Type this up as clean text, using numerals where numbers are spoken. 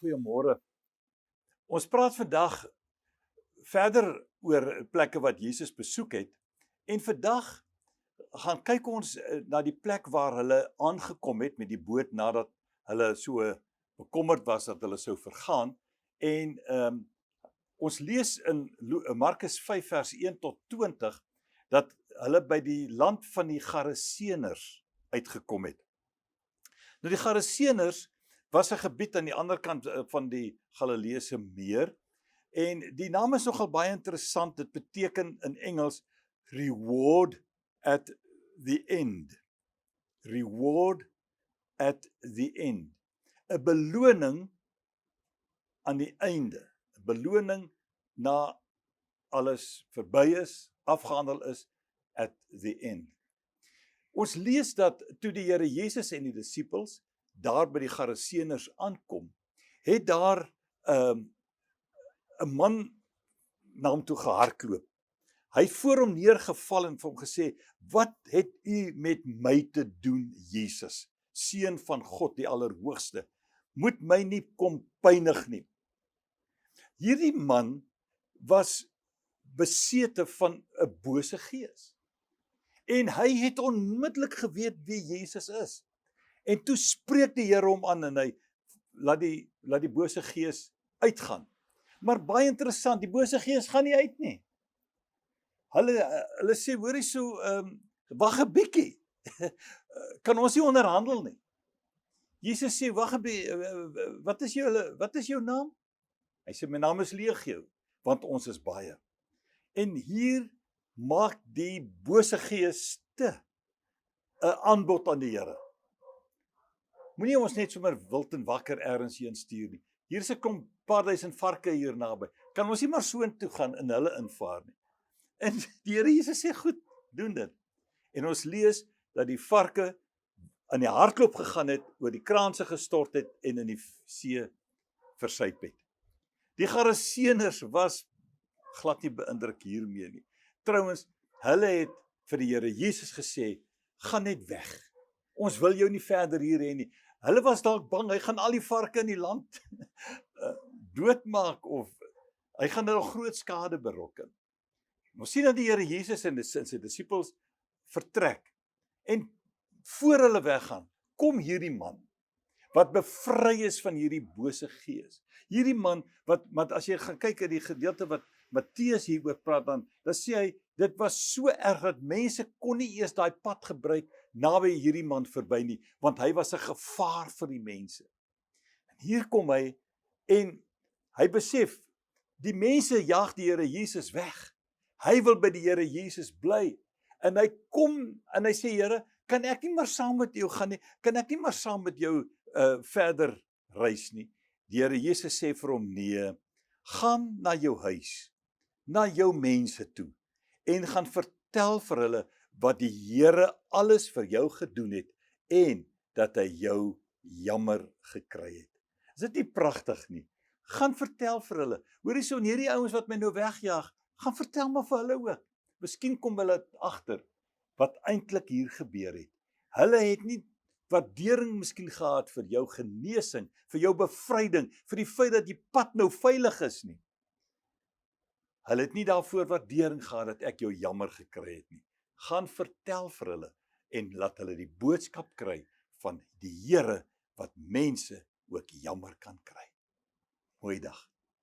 Goeiemôre. Ons praat vandag verder oor plekke wat Jesus besoek het. En vandag gaan kyk ons na die plek waar hulle aangekom het met die boot nadat hulle so bekommerd was dat hulle sou vergaan. En ons lees in Markus 5 vers 1 tot 20 dat hulle by die land van die Garaseners uitgekom het. Nou die Garaseners was 'n gebied aan die ander kant van die Galileese meer en die naam is nogal baie interessant. Dit beteken in Engels reward at the end. Reward at the end. 'n beloning aan die einde. 'n beloning na alles verby is, afgehandel is, at the end. Ons lees dat toe die Here Jesus en die disippels daar by die Garaseners aankom, het daar 'n man na hom toe gehardloop. Hy het voor hom neergeval en vir hom gesê, "Wat het u met my te doen, Jesus, Seun van God die Allerhoogste? Moet my nie kom pynig nie." Hierdie man was besete van 'n bose gees. En hy het onmiddellik geweet wie Jesus is. En toe spreek die Here hom aan en hy laat die bose gees uitgaan. Maar baie interessant, die bose gees gaan nie uit nie. Hulle sê, hoor hierso, wag 'n bietjie. Kan ons nie onderhandel nie. Jesus sê, wag 'n bietjie, wat is jou naam? Hy sê, my naam is Legio, want ons is baie. En hier maak die bose geeste 'n aanbod aan die Here. Moenie ons net sommer wild en wakker ergens heen stuur nie. Hier is 'n klomp paar duisend varke hier naby. Kan ons nie maar soontoe gaan en hulle invaar nie. En die Here Jesus sê, goed, doen dit. En ons lees dat die varke aan die hardloop gegaan het, oor die kraanse gestort het en in die see versuip het. Die Garaseners was glad nie beïndruk hiermee nie. Trouwens, hulle het vir die Here Jesus gesê, gaan net weg. Ons wil jou nie verder hier hê nie. Hulle was dalk bang, hy gaan al die varke in die land doodmaak of hy gaan hulle groot skade berokken. Ons sien dat die Here Jesus en sy disippels vertrek. En voor hulle weggaan, kom hierdie man wat bevry is van hierdie bose gees. Hierdie man wat as jy gaan kyk in die gedeelte wat Matteus hieroor praat, dan sê hy, dit was so erg dat mense kon nie eers daai pad gebruik naby hierdie man verby nie, want hy was 'n gevaar vir die mense. En hier kom hy en hy besef, die mense jag die Here Jesus weg. Hy wil by die Here Jesus bly. En hy kom en hy sê, Here, kan ek nie maar saam met jou gaan nie? Kan ek nie maar saam met jou verder reis nie? Die Here Jesus sê vir hom, nee, gaan na jou huis, na jou mense toe en gaan vertel vir hulle wat die Here alles vir jou gedoen het en dat hy jou jammer gekry het. Is dit nie pragtig nie? Gaan vertel vir hulle. Hoor hierso, hierdie ouens wat my nou wegjaag, gaan vertel maar vir hulle ook. Miskien kom hulle agter wat eintlik hier gebeur het. Hulle het nie waardering miskien gehad vir jou genesing, vir jou bevryding, vir die feit dat die pad nou veilig is nie. Hulle het nie daarvoor waardering gehad dat ek jou jammer gekry het nie. Gaan vertel vir hulle en laat hulle die boodskap kry van die Here wat mense ook jammer kan kry. Mooi dag.